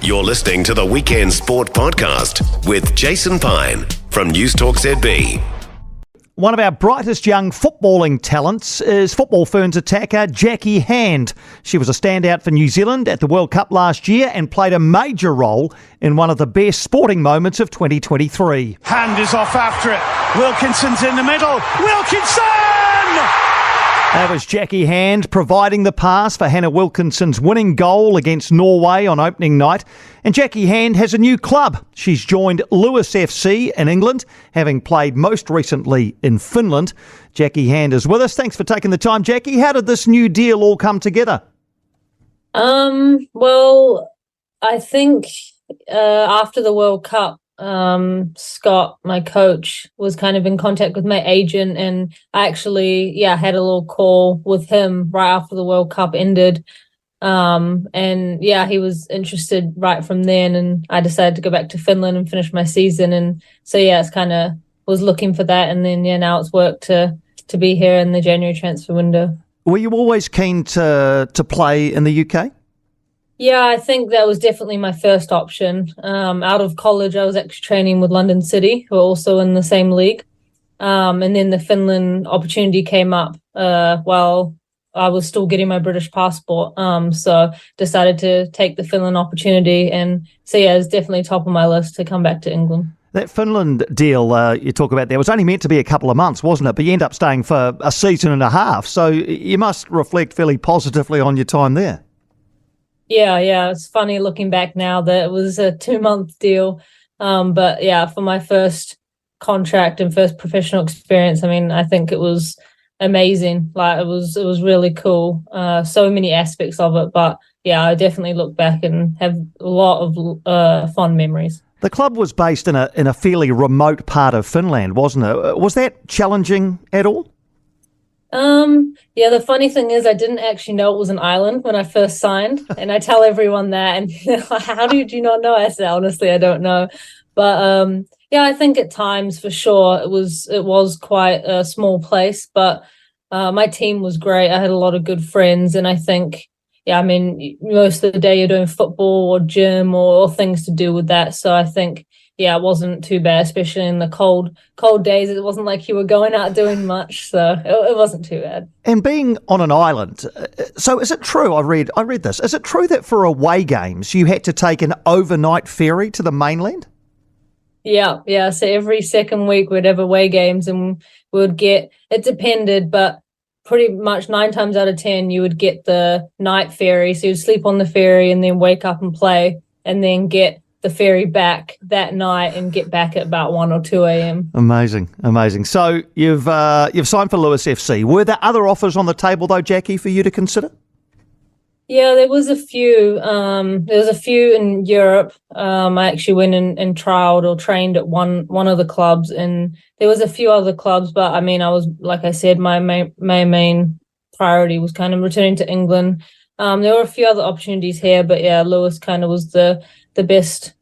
You're listening to the Weekend Sport Podcast with Jason Pine from News Talk ZB. One of our brightest young footballing talents is football Ferns attacker Jacqui Hand. She was a standout for New Zealand at the World Cup last year and played a major role in one of the best sporting moments of 2023. Hand is off after it. Wilkinson's in the middle. Wilkinson! That was Jacqui Hand providing the pass for Hannah Wilkinson's winning goal against Norway on opening night. And Jacqui Hand has a new club. She's joined Lewes FC in England, having played most recently in Finland. Jacqui Hand is with us. Thanks for taking the time, Jacqui. How did this new deal all come together? Well, I think after the World Cup, Scott, my coach, was kind of in contact with my agent, and I actually, had a little call with him right after the World Cup ended. And he was interested right from then, and I decided to go back to Finland and finish my season. And so, it's kind of was looking for that. And then, now it's worked to be here in the January transfer window. Were you always keen to play in the UK? Yeah, I think that was definitely my first option. Out of college, I was actually training with London City, who are also in the same league. And then the Finland opportunity came up while I was still getting my British passport. So decided to take the Finland opportunity. And so, it's definitely top of my list to come back to England. That Finland deal you talk about there was only meant to be a couple of months, wasn't it? But you end up staying for a season and a half. So you must reflect fairly positively on your time there. Yeah. It's funny looking back now that it was a 2-month deal. But for my first contract and first professional experience, I think it was amazing. Like it was really cool. So many aspects of it. But I definitely look back and have a lot of fond memories. The club was based in a fairly remote part of Finland, wasn't it? Was that challenging at all? The funny thing is I didn't actually know it was an island when I first signed, and I tell everyone that, and how did you not know? I said, honestly, I don't know. But I think at times for sure it was quite a small place, but my team was great. I had a lot of good friends, and I think most of the day you're doing football or gym or things to do with that. So I think it wasn't too bad, especially in the cold days. It wasn't like you were going out doing much, so it wasn't too bad. And being on an island, so is it true, I read this, is it true that for away games you had to take an overnight ferry to the mainland? Yeah. So every second week we'd have away games, and it depended, but pretty much 9 times out of 10 you would get the night ferry. So you'd sleep on the ferry and then wake up and play, and then get the ferry back that night and get back at about 1 or 2 a.m. Amazing. So you've signed for Lewes FC. Were there other offers on the table though, Jacqui, for you to consider? Yeah, there was a few. There was a few in Europe. I actually went and trialed or trained at one of the clubs, and there was a few other clubs. But I was, like I said, my main priority was kind of returning to England. There were a few other opportunities here, but Lewes kind of was the best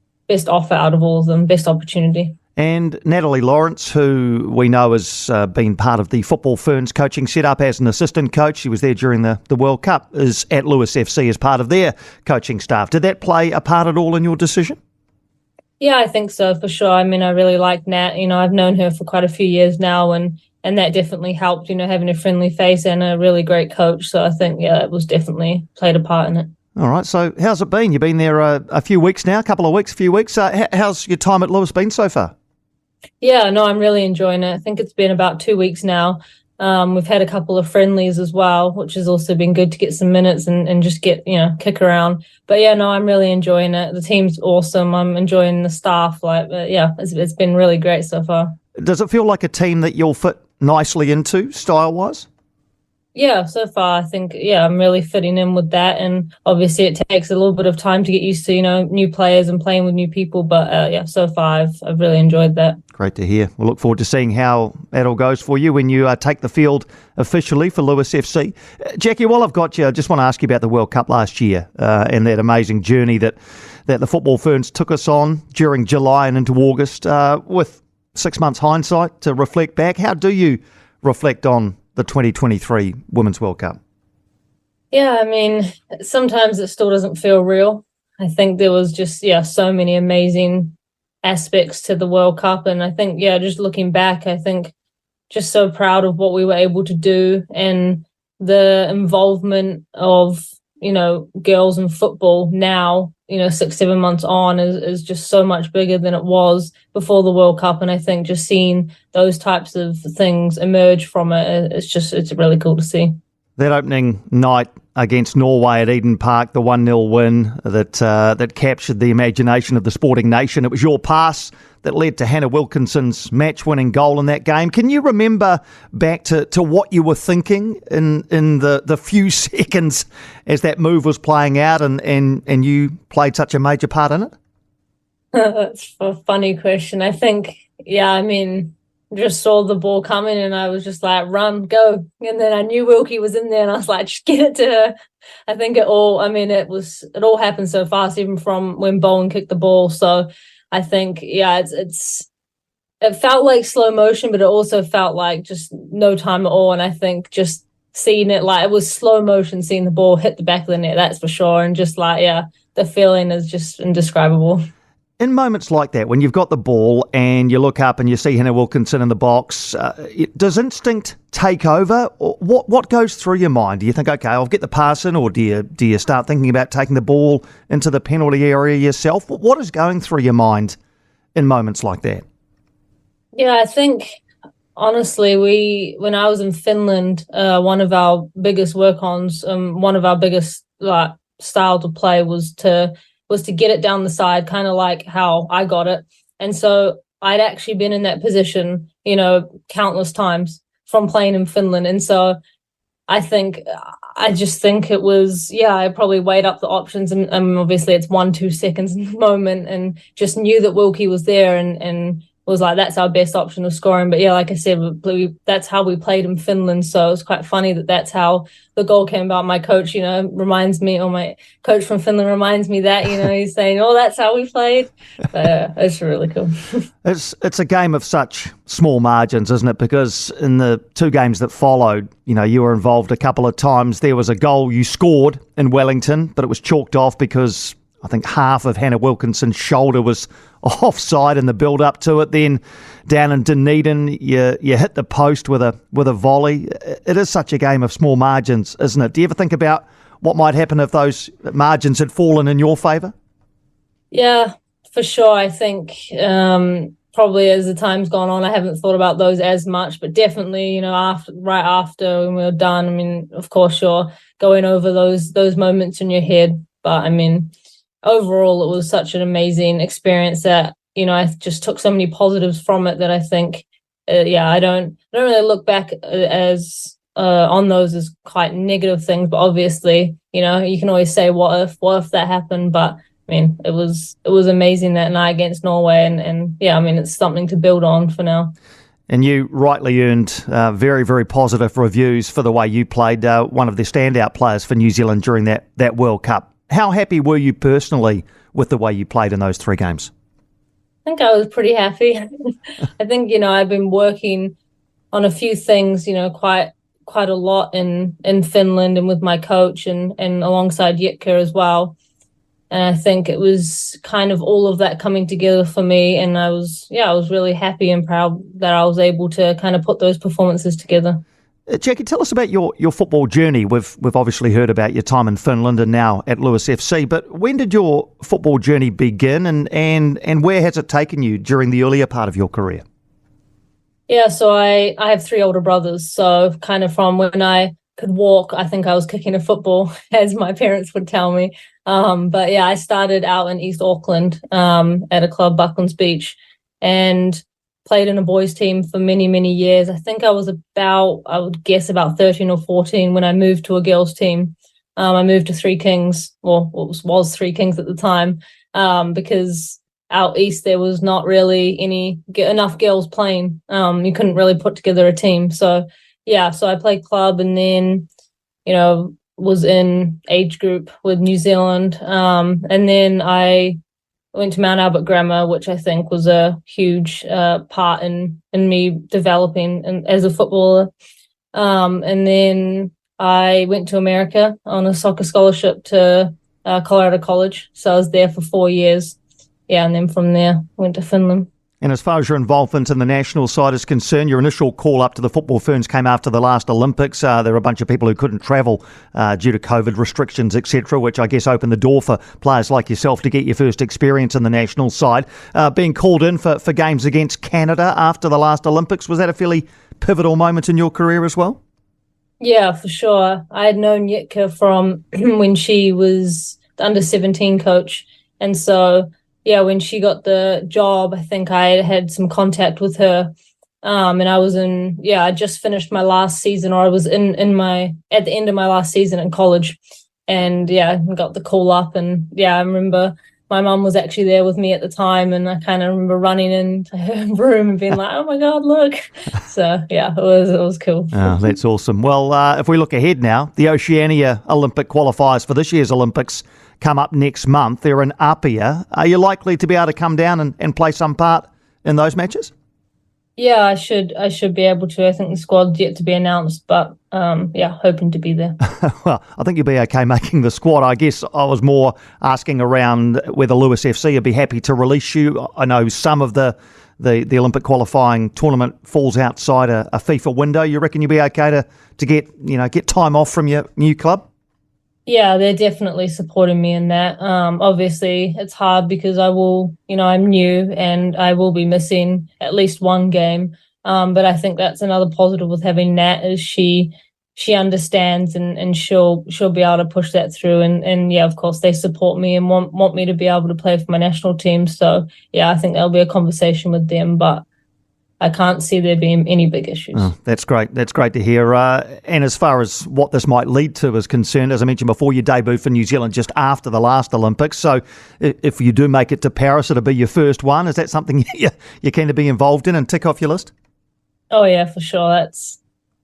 offer out of all of them, best opportunity. And Natalie Lawrence, who we know has been part of the Football Ferns coaching setup as an assistant coach, she was there during the World Cup, is at Lewes FC as part of their coaching staff. Did that play a part at all in your decision? Yeah, I think so, for sure. I really like Nat. I've known her for quite a few years now, and that definitely helped, having a friendly face and a really great coach. So I think, it was definitely played a part in it. All right, so how's it been? You've been there a few weeks now, a few weeks. How's your time at Lewes been so far? Yeah, no, I'm really enjoying it. I think it's been about 2 weeks now. We've had a couple of friendlies as well, which has also been good to get some minutes and just get, kick around. But I'm really enjoying it. The team's awesome. I'm enjoying the staff. It's been really great so far. Does it feel like a team that you'll fit nicely into style-wise? Yeah, so far I think, I'm really fitting in with that. And obviously it takes a little bit of time to get used to, new players and playing with new people. But so far I've really enjoyed that. Great to hear. We'll look forward to seeing how that all goes for you when you take the field officially for Lewes FC. Jacqui, while I've got you, I just want to ask you about the World Cup last year and that amazing journey that the Football Ferns took us on during July and into August with 6 months hindsight to reflect back. How do you reflect on the 2023 Women's World Cup? Yeah, sometimes it still doesn't feel real. I think there was just, so many amazing aspects to the World Cup. And I think, just looking back, I think just so proud of what we were able to do and the involvement of, girls in football now, 6-7 months on is just so much bigger than it was before the World Cup. And I think just seeing those types of things emerge from it, it's really cool to see. That opening night against Norway at Eden Park, the 1-0 win that captured the imagination of the sporting nation. It was your pass that led to Hannah Wilkinson's match-winning goal in that game. Can you remember back to what you were thinking in the few seconds as that move was playing out and you played such a major part in it? That's a funny question. I think, just saw the ball coming and I was just like, run, go. And then I knew Wilkie was in there and I was like, just get it to her. I think it all happened so fast, even from when Bowen kicked the ball. So I think, it felt like slow motion, but it also felt like just no time at all. And I think just seeing it, like it was slow motion, seeing the ball hit the back of the net, that's for sure. And just the feeling is just indescribable. In moments like that, when you've got the ball and you look up and you see Hannah Wilkinson in the box, does instinct take over? Or what goes through your mind? Do you think, okay, I'll get the pass in, or do you start thinking about taking the ball into the penalty area yourself? What is going through your mind in moments like that? Yeah, I think, honestly, when I was in Finland, one of our biggest work-ons, one of our biggest style to play was to get it down the side, kind of like how I got it. And so I'd actually been in that position, countless times from playing in Finland. And so I just think it was, I probably weighed up the options and obviously it's 1-2 seconds moment and just knew that Wilkie was there and was like, that's our best option of scoring. But like I said, that's how we played in Finland. So it was quite funny that's how the goal came about. My coach, reminds me, or my coach from Finland reminds me that, he's saying, oh, that's how we played. But it's really cool. It's a game of such small margins, isn't it? Because in the 2 games that followed, you were involved a couple of times. There was a goal you scored in Wellington, but it was chalked off because I think half of Hannah Wilkinson's shoulder was offside in the build-up to it. Then down in Dunedin, you hit the post with a volley. It is such a game of small margins, isn't it? Do you ever think about what might happen if those margins had fallen in your favour? Yeah, for sure. I think probably as the time's gone on, I haven't thought about those as much, but definitely, right after when we were done, of course you're going over those moments in your head. But overall, it was such an amazing experience that, I just took so many positives from it that I think, I don't really look back as on those as quite negative things. But obviously, you can always say, what if that happened? But it was amazing that night against Norway, and it's something to build on for now. And you rightly earned very, very positive reviews for the way you played, one of the standout players for New Zealand during that World Cup. How happy were you personally with the way you played in those 3 games? I think I was pretty happy. I think, I've been working on a few things, quite a lot in Finland and with my coach and alongside Jacqui as well. And I think it was kind of all of that coming together for me. And I was really happy and proud that I was able to kind of put those performances together. Jacqui, tell us about your football journey. We've obviously heard about your time in Finland and now at Lewes FC, but when did your football journey begin and where has it taken you during the earlier part of your career? Yeah, so I have 3 older brothers, so kind of from when I could walk, I think I was kicking a football, as my parents would tell me. But I started out in East Auckland at a club, Bucklands Beach, and played in a boys team for many, many years. I think I was about 13 or 14 when I moved to a girls team. I moved to Three Kings, or what was Three Kings at the time, because out east there was not really enough girls playing. You couldn't really put together a team. So I played club and then, was in age group with New Zealand. And then I went to Mount Albert Grammar, which I think was a huge part in me developing as a footballer. And then I went to America on a soccer scholarship to Colorado College. So I was there for 4 years. Yeah, and then from there, went to Finland. And as far as your involvement in the national side is concerned, your initial call up to the football Ferns came after the last Olympics. There were a bunch of people who couldn't travel due to COVID restrictions, etc., which I guess opened the door for players like yourself to get your first experience in the national side. Being called in for games against Canada after the last Olympics, was that a fairly pivotal moment in your career as well? Yeah, for sure. I had known Jacqui from when she was the under-17 coach. And so, yeah, when she got the job, I think I had some contact with her. And I just finished my last season, or I was at the end of my last season in college. And yeah, I got the call up. And yeah, I remember my mum was actually there with me at the time. And I kind of remember running into her room and being like, oh my God, look. So yeah, it was cool. Oh, that's awesome. Well, if we look ahead now, the Oceania Olympic qualifiers for this year's Olympics come up next month. They're in Apia. Are you likely to be able to come down and play some part in those matches? Yeah, I should be able to. I think the squad's yet to be announced, but hoping to be there. Well, I think you'll be okay making the squad. I guess I was more asking around whether Lewes FC would be happy to release you. I know some of the Olympic qualifying tournament falls outside a FIFA window. You reckon you'll be okay to get time off from your new club? Yeah, they're definitely supporting me in that. Obviously, it's hard because I'm new and I will be missing at least one game. But I think that's another positive with having Nat is she understands and she'll be able to push that through. And yeah, of course, they support me and want me to be able to play for my national team. So yeah, I think there'll be a conversation with them, but I can't see there being any big issues. Oh, that's great. That's great to hear. And as far as what this might lead to is concerned, as I mentioned before, you debut for New Zealand just after the last Olympics. So if you do make it to Paris, it'll be your first one. Is that something you're keen to be involved in and tick off your list? Oh, yeah, for sure.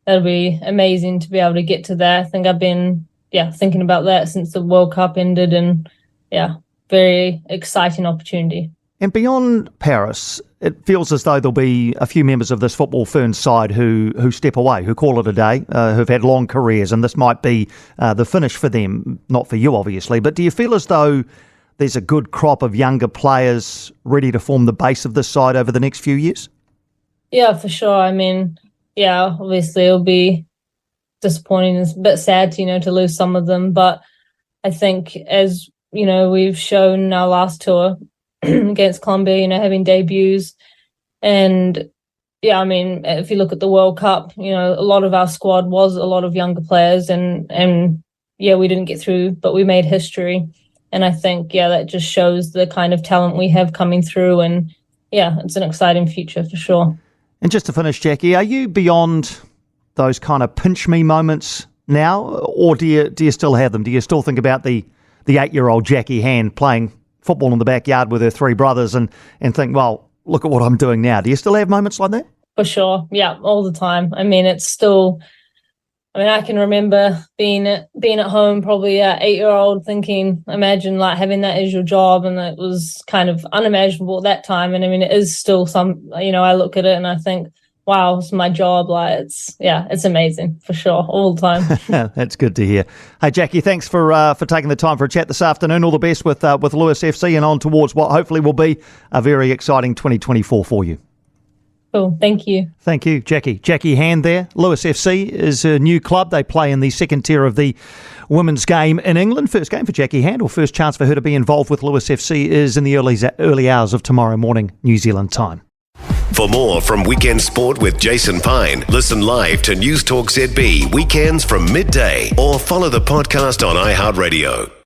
That'll be amazing to be able to get to that. I think I've been thinking about that since the World Cup ended, and yeah, very exciting opportunity. And beyond Paris, it feels as though there'll be a few members of this football Ferns side who step away, who call it a day, who've had long careers, and this might be the finish for them, not for you, obviously. But do you feel as though there's a good crop of younger players ready to form the base of this side over the next few years? Yeah, for sure. I mean, yeah, obviously it'll be disappointing. It's a bit sad, to lose some of them. But I think, as we've shown in our last tour against Colombia, having debuts. And yeah, I mean, if you look at the World Cup, a lot of our squad was a lot of younger players, and yeah, we didn't get through, but we made history. And I think, yeah, that just shows the kind of talent we have coming through. And yeah, it's an exciting future for sure. And just to finish, Jacqui, are you beyond those kind of pinch me moments now, or do you still have them? Do you still think about the 8-year-old Jacqui Hand playing football in the backyard with her 3 brothers and think, well, look at what I'm doing now? Do you still have moments like that? For sure. Yeah, all the time. I mean, I can remember being at home, probably at 8-year-old, thinking, imagine like having that as your job. And it was kind of unimaginable at that time. And I mean, it is still I look at it and I think, wow, it's my job. Like it's amazing for sure, all the time. That's good to hear. Hey, Jacqui, thanks for taking the time for a chat this afternoon. All the best with Lewes FC and on towards what hopefully will be a very exciting 2024 for you. Cool, thank you. Thank you, Jacqui. Jacqui Hand there. Lewes FC is a new club. They play in the second tier of the women's game in England. First game for Jacqui Hand, or first chance for her to be involved with Lewes FC, is in the early hours of tomorrow morning, New Zealand time. For more from Weekend Sport with Jason Pine, listen live to News Talk ZB weekends from midday or follow the podcast on iHeartRadio.